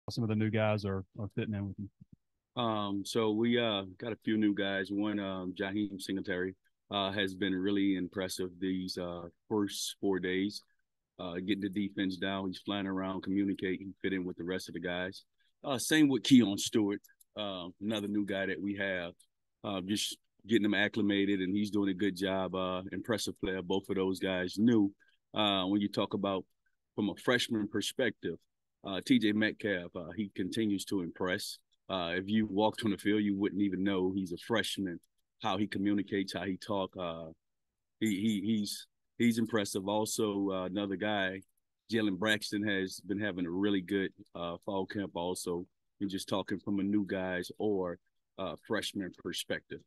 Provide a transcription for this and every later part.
some of the new guys are fitting in with him. So we got a few new guys. One, Jaheim Singletary, has been really impressive these first 4 days. Getting the defense down, he's flying around, communicating, he fit in with the rest of the guys. Same with Keon Stewart, another new guy that we have. Just getting him acclimated, and he's doing a good job. Impressive player, both of those guys new. When you talk about from a freshman perspective, TJ Metcalf, he continues to impress. If you walked on the field, you wouldn't even know he's a freshman. How he communicates, how he talk. He's impressive. Also, another guy, Jalen Braxton, has been having a really good fall camp. Also, and just talking from a new guy's or freshman perspective.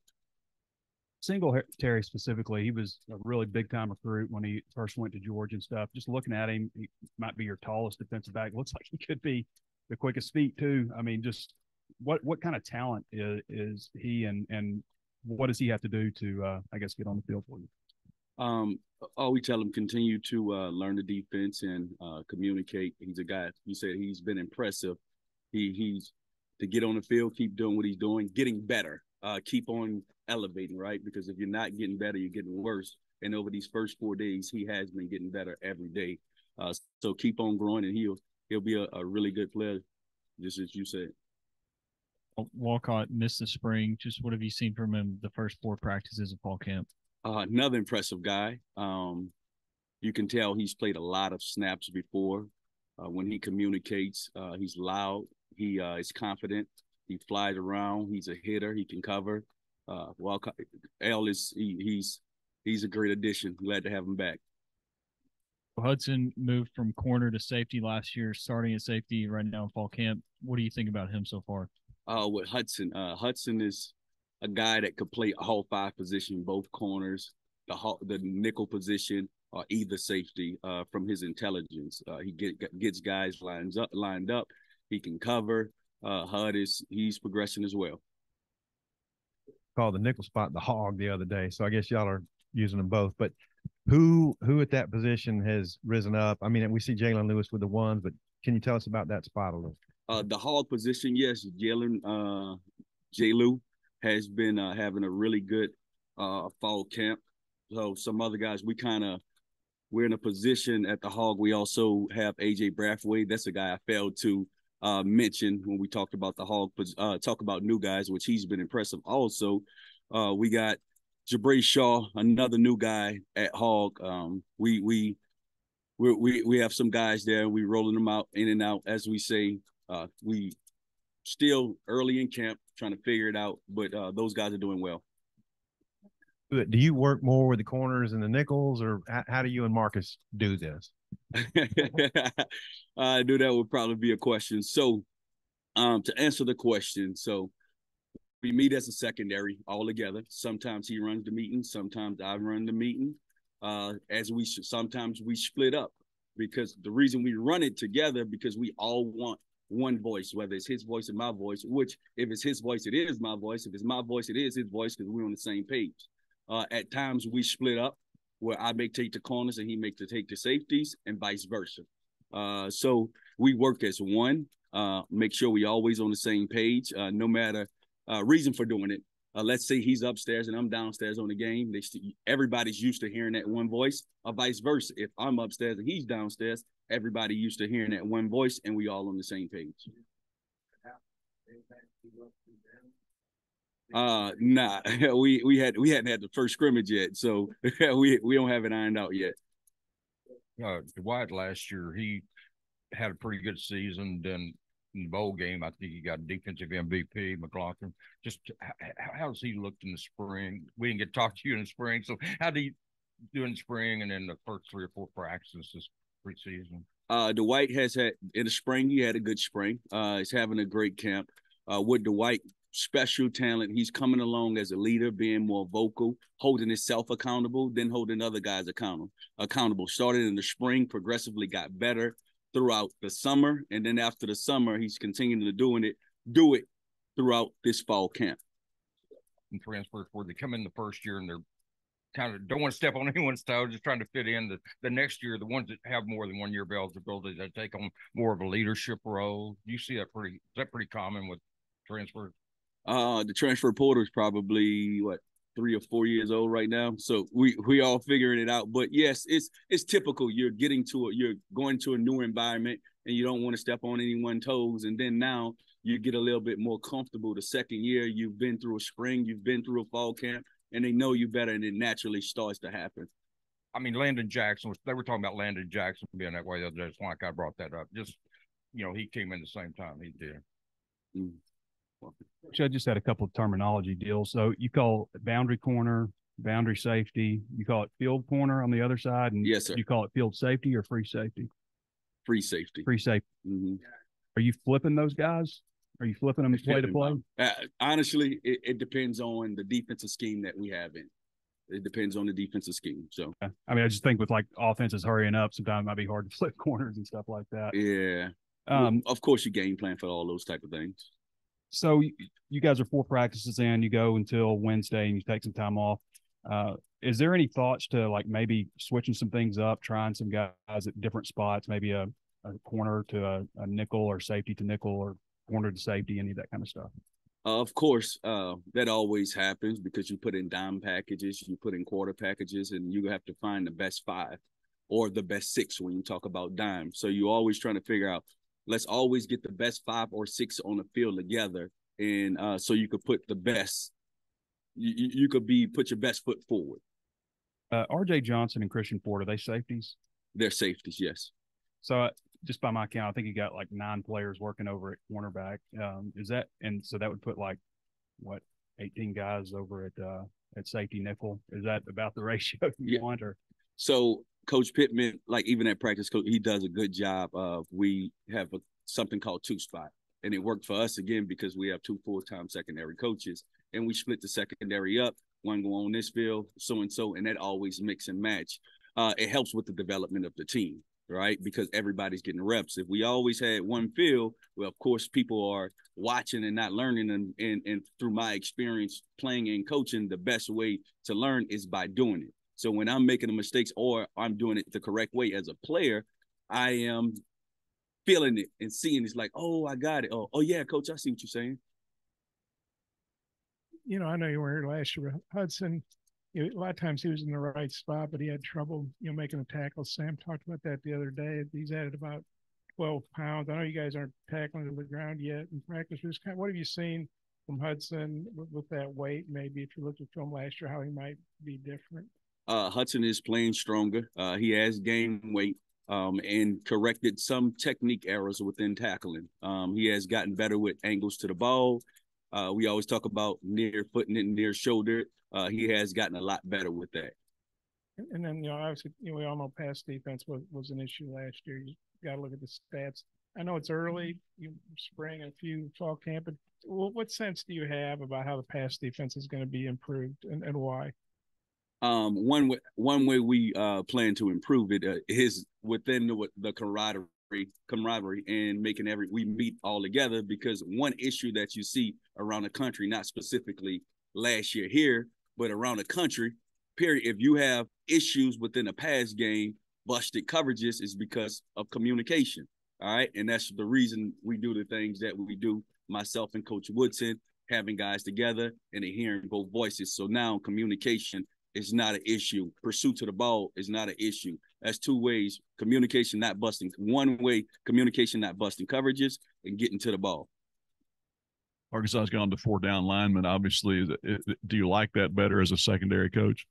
Singletary specifically, he was a really big time recruit when he first went to Georgia and stuff. Just looking at him, he might be your tallest defensive back. Looks like he could be the quickest feet too. I mean, just what kind of talent is he, and what does he have to do to I guess get on the field for you? All we tell him continue to learn the defense and communicate. He's a guy. You said he's been impressive. He's to get on the field, keep doing what he's doing, getting better. Keep on elevating, right? Because if you're not getting better, you're getting worse. And over these first 4 days, he has been getting better every day. So keep on growing, and he'll be a really good player, just as you said. Walcott missed the spring. Just what have you seen from him the first 4 practices of fall camp? Another impressive guy. You can tell he's played a lot of snaps before. When he communicates, he's loud. He is confident. He flies around. He's a hitter. He can cover. Walcott L is he's a great addition. Glad to have him back. Hudson moved from corner to safety last year, starting at safety right now in fall camp. What do you think about him so far? With Hudson is a guy that could play all 5 positions, both corners, the nickel position, or either safety. From his intelligence, he gets guys lined up. He can cover. He's progressing as well. Called the nickel spot the hog the other day, so I guess y'all are using them both. But who at that position has risen up? I mean, we see Jalen Lewis with the ones, but can you tell us about that spot a little? The hog position, yes, J. Lou has been having a really good fall camp. So some other guys, we're in a position at the hog. We also have AJ Brathwaite. That's a guy I failed to mention when we talked about the hog. Talk about new guys, which he's been impressive. Also, we got Jabray Shaw, another new guy at hog. We have some guys there. We rolling them out in and out as we say. We still early in camp trying to figure it out, but those guys are doing well. Do you work more with the corners and the nickels, or how do you and Marcus do this? I knew that would probably be a question. So to answer the question, so we meet as a secondary all together. Sometimes he runs the meeting, sometimes I run the meeting. Sometimes we split up, because the reason we run it together, because we all want one voice, whether it's his voice or my voice, which if it's his voice, it is my voice. If it's my voice, it is his voice, because we're on the same page. At times we split up where I may take the corners and he may take the safeties, and vice versa. So we work as one, make sure we always on the same page, no matter reason for doing it. Let's say he's upstairs and I'm downstairs on the game. Everybody's used to hearing that one voice, or vice versa. If I'm upstairs and he's downstairs, everybody used to hearing that one voice, and we all on the same page. Nah, we hadn't had the first scrimmage yet, so we don't have it ironed out yet. Dwight last year, he had a pretty good season. Then in the bowl game, I think he got defensive MVP, McLaughlin. Just how does he look in the spring? We didn't get to talk to you in the spring, so how do you do in the spring and then the first 3 or 4 practices this preseason? Dwight has had in the spring. He had a good spring. He's having a great camp. With Dwight, special talent. He's coming along as a leader, being more vocal, holding himself accountable, then holding other guys accountable. Started in the spring, progressively got better throughout the summer, and then after the summer, he's continuing to do it throughout this fall camp. And transfers where they come in the first year and they're kind of don't want to step on anyone's toe, just trying to fit in. The next year, the ones that have more than 1 year eligibility, they take on more of a leadership role. You see that is that pretty common with transfers? The transfer portal is probably what 3 or 4 years old right now, so we all figuring it out. But yes, it's typical. You're going to a new environment, and you don't want to step on anyone's toes. And then now you get a little bit more comfortable. The second year, you've been through a spring, you've been through a fall camp, and they know you better, and it naturally starts to happen. I mean, Landon Jackson, they were talking about Landon Jackson being that way the other day. It's like I brought that up. Just, he came in the same time he did. Mm. I just had a couple of terminology deals. So you call it boundary corner, boundary safety. You call it field corner on the other side, and yes, sir. You call it field safety or free safety? Free safety. Free safety. Mm-hmm. Are you flipping those guys? Are you flipping them play to play? Honestly, it depends on the defensive scheme that we have in. It depends on the defensive scheme. So, I mean, I just think with like offenses hurrying up, sometimes it might be hard to flip corners and stuff like that. Yeah. Of course, you game plan for all those type of things. So you guys are 4 practices in. You go until Wednesday, and you take some time off. Is there any thoughts to like maybe switching some things up, trying some guys at different spots, maybe a corner to a nickel or safety to nickel or corner to safety, any of that kind of stuff? Of course, that always happens because you put in dime packages, you put in quarter packages, and you have to find the best 5 or the best 6 when you talk about dime. So you're always trying to figure out, let's always get the best 5 or 6 on the field together. And so you could put the best, you could put your best foot forward. R.J. Johnson and Christian Ford, are they safeties? They're safeties, yes. So just by my count, I think you got like 9 players working over at cornerback. Is that, and so that would put like what 18 guys over at safety nickel. Is that about the ratio you want? Or so Coach Pittman, like even at practice, he does a good job of. We have something called 2-spot, and it worked for us again because we have 2 full-time secondary coaches, and we split the secondary up. One go on this field, so and that always mix and match. It helps with the development of the team. Right? Because everybody's getting reps. If we always had one field, well, of course, people are watching and not learning. And through my experience playing and coaching, the best way to learn is by doing it. So when I'm making the mistakes or I'm doing it the correct way as a player, I am feeling it and seeing it's like, oh, I got it. Oh yeah, coach, I see what you're saying. I know you were here last year, Hudson. A lot of times he was in the right spot, but he had trouble, making the tackles. Sam talked about that the other day. He's added about 12 pounds. I know you guys aren't tackling to the ground yet in practice. What have you seen from Hudson with that weight? Maybe if you looked at film last year, how he might be different. Hudson is playing stronger. He has gained weight and corrected some technique errors within tackling. He has gotten better with angles to the ball. We always talk about near footing and near shoulder. He has gotten a lot better with that. And then, obviously, we all know pass defense was an issue last year. You got to look at the stats. I know it's early, spring and a few fall camp, but what sense do you have about how the pass defense is going to be improved and why? One way we plan to improve it is within the camaraderie and making we meet all together, because one issue that you see around the country, not specifically last year here, but around the country, period, if you have issues within a pass game, busted coverages, is because of communication. All right. And that's the reason we do the things that we do, myself and Coach Woodson, having guys together and hearing both voices. So now communication is not an issue. Pursuit to the ball is not an issue. That's 2 ways. Communication not busting. One way, communication not busting coverages and getting to the ball. Arkansas has gone to 4 down linemen. Obviously, do you like that better as a secondary coach?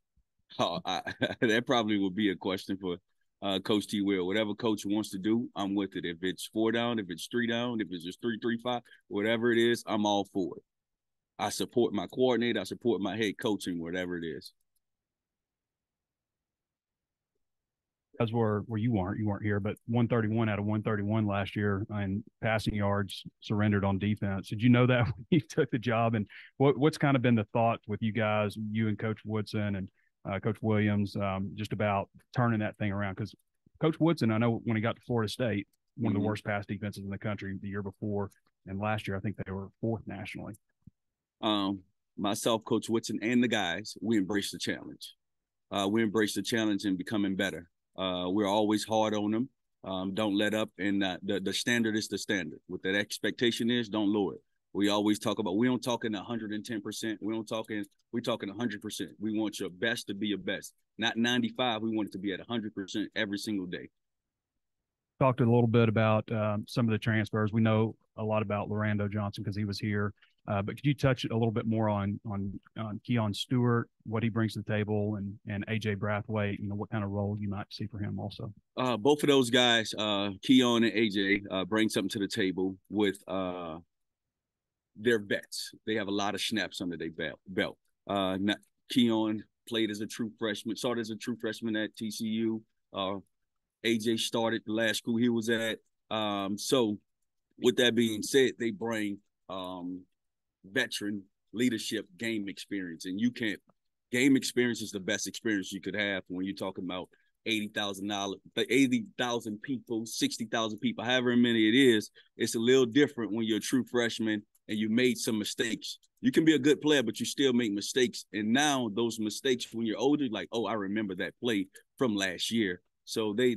That probably would be a question for Coach T. Will. Whatever coach wants to do, I'm with it. If it's 4 down, if it's 3 down, if it's just 3-3-5, whatever it is, I'm all for it. I support my coordinator. I support my head coaching, whatever it is. That's where you weren't here, but 131 out of 131 last year in passing yards surrendered on defense. Did you know that when you took the job? And what's kind of been the thought with you guys, you and Coach Woodson and Coach Williams, just about turning that thing around? Because Coach Woodson, I know when he got to Florida State, one of the worst pass defenses in the country the year before, and last year I think they were 4th nationally. Myself, Coach Woodson, and the guys, we embrace the challenge. we embrace the challenge and becoming better. We're always hard on them. Don't let up, and the standard is the standard. What that expectation is, don't lower it. We always talk about, we don't talk in 110%. We're talking 100%. We want your best to be your best, not 95. We want it to be at 100% every single day. Talked a little bit about some of the transfers. We know a lot about Lorando Johnson because he was here. But could you touch a little bit more on Keon Stewart, what he brings to the table, and AJ Brathwaite, what kind of role you might see for him also? Both of those guys, Keon and AJ, bring something to the table with their vets. They have a lot of snaps under their belt. Keon played as a true freshman, started as a true freshman at TCU. AJ started the last school he was at. So with that being said, they bring veteran leadership, game experience. And game experience is the best experience you could have when you're talking about 80,000 people, 60,000 people, however many it is. It's a little different when you're a true freshman and you made some mistakes. You can be a good player, but you still make mistakes. And now those mistakes, when you're older, like, oh, I remember that play from last year. So they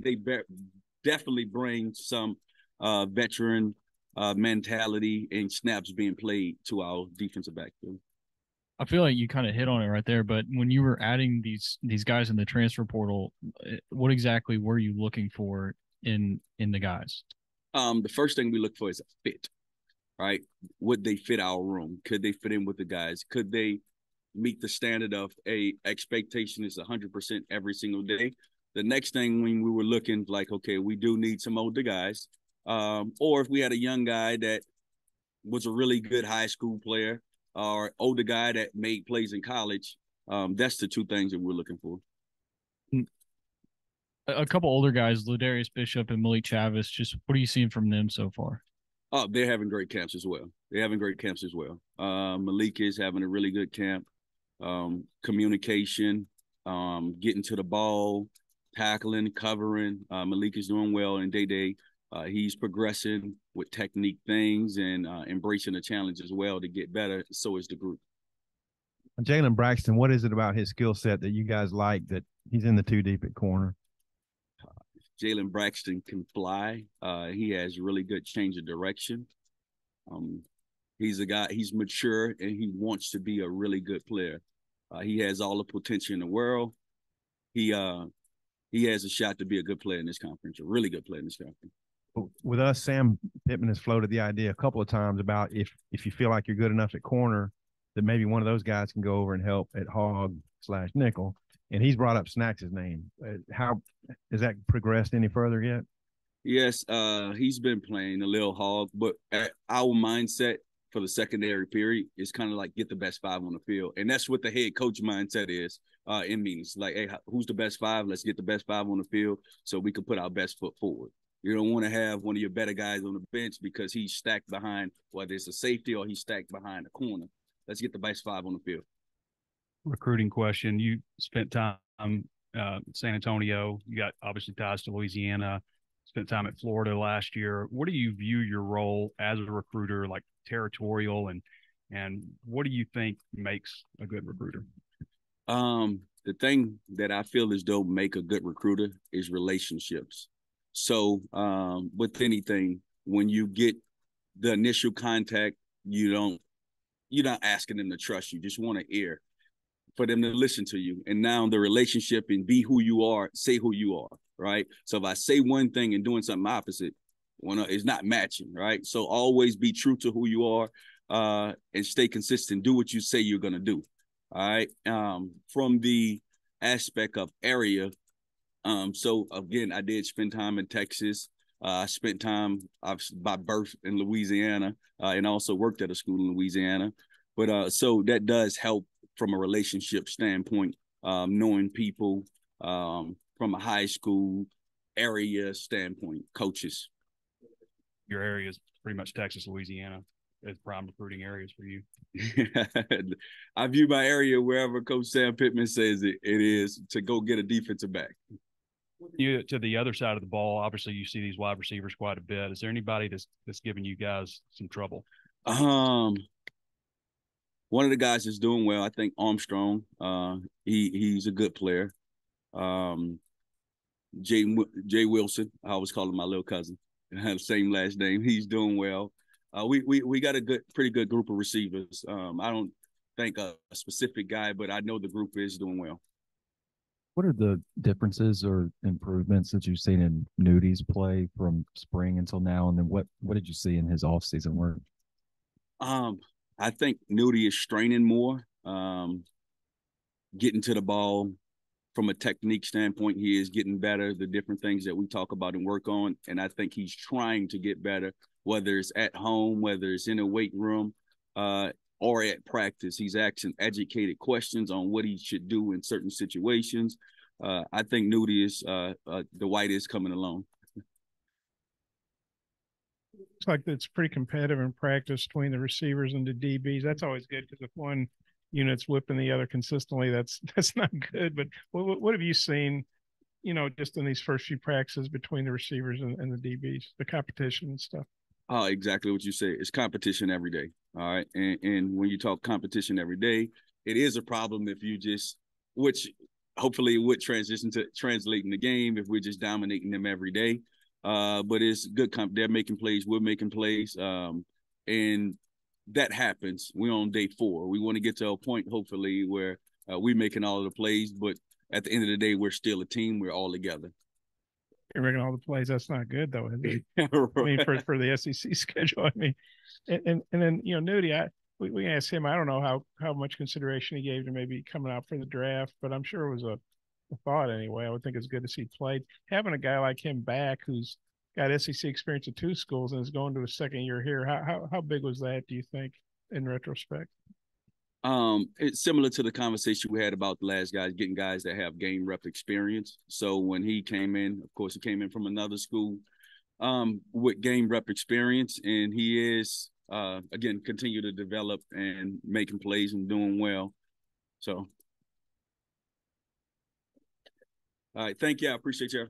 definitely bring some veteran mentality and snaps being played to our defensive backfield. I feel like you kind of hit on it right there, but when you were adding these guys in the transfer portal, what exactly were you looking for in the guys? The first thing we look for is a fit, right? Would they fit our room? Could they fit in with the guys? Could they meet the standard of a expectation is 100% every single day? The next thing when we were looking like, okay, we do need some older guys, or if we had a young guy that was a really good high school player, or older guy that made plays in college, that's the two things that we're looking for. A couple older guys, Ladarius Bishop and Malik Chavis, just what are you seeing from them so far? Oh, they're having great camps as well. Malik is having a really good camp. Communication, getting to the ball, tackling, covering. Malik is doing well, and Day he's progressing with technique things and embracing the challenge as well to get better. So is the group. Jalen Braxton, what is it about his skill set that you guys like that he's in the two deep at corner? Jalen Braxton can fly. He has really good change of direction. He's a guy, he's mature, and he wants to be a really good player. He has all the potential in the world. He has a shot to be a good player in this conference, a really good player in this conference. With us, Sam Pittman has floated the idea a couple of times about if you feel like you're good enough at corner, that maybe one of those guys can go over and help at hog/nickel. And he's brought up Snacks' name. How has that progressed any further yet? Yes, he's been playing a little hog, but our mindset for the secondary period is kind of like get the best five on the field. And that's what the head coach mindset is in meetings. Like, hey, who's the best five? Let's get the best five on the field so we can put our best foot forward. You don't want to have one of your better guys on the bench because he's stacked behind, whether it's a safety or he's stacked behind a corner. Let's get the best five on the field. Recruiting question. You spent time San Antonio. You got obviously ties to Louisiana. Spent time at Florida last year. What do you view your role as a recruiter, like territorial, and what do you think makes a good recruiter? The thing that I feel as though make a good recruiter is relationships. So with anything, when you get the initial contact, you're not asking them to trust you. Just want to hear for them to listen to you. And now the relationship and be who you are, say who you are, right? So if I say one thing and doing something opposite, it's not matching, right? So always be true to who you are and stay consistent. Do what you say you're going to do, all right? From the aspect of area, so again, I did spend time in Texas. I spent time by birth in Louisiana and also worked at a school in Louisiana. But so that does help from a relationship standpoint, knowing people from a high school area standpoint, coaches. Your area is pretty much Texas, Louisiana as prime recruiting areas for you. I view my area wherever Coach Sam Pittman says it is to go get a defensive back. You to the other side of the ball, obviously you see these wide receivers quite a bit. Is there anybody that's giving you guys some trouble? One of the guys that's doing well, I think Armstrong. He's a good player. Jay Wilson. I always call him my little cousin. Same last name. He's doing well. We got a pretty good group of receivers. I don't think a specific guy, but I know the group is doing well. What are the differences or improvements that you've seen in Nudi's play from spring until now? And then what did you see in his offseason work? I think Nudie is straining more, getting to the ball from a technique standpoint. He is getting better, the different things that we talk about and work on. And I think he's trying to get better, whether it's at home, whether it's in a weight room, or at practice. He's asking educated questions on what he should do in certain situations. I think Nudie is the white is coming along. Looks like it's pretty competitive in practice between the receivers and the DBs. That's always good because if one unit's whipping the other consistently, that's not good. But what have you seen, just in these first few practices between the receivers and the DBs, the competition and stuff? Oh, exactly what you say. It's competition every day. All right. And when you talk competition every day, it is a problem if you just, which hopefully would transition to translating the game if we're just dominating them every day. But it's good. They're making plays. We're making plays. And that happens. We're on day 4. We want to get to a point, hopefully, where we're making all of the plays. But at the end of the day, we're still a team. We're all together. You're making all the plays. That's not good, though, is it? I mean, for the SEC schedule. I mean, and then, Nudie, we asked him, I don't know how much consideration he gave to maybe coming out for the draft, but I'm sure it was a thought anyway. I would think it's good to see played. Having a guy like him back who's got SEC experience at 2 schools and is going to his second year here, how big was that, do you think, in retrospect? It's similar to the conversation we had about the last guys, getting guys that have game rep experience. So when he came in, of course, he came in from another school with game rep experience, and he is, again, continue to develop and making plays and doing well. So, all right, thank you. I appreciate you.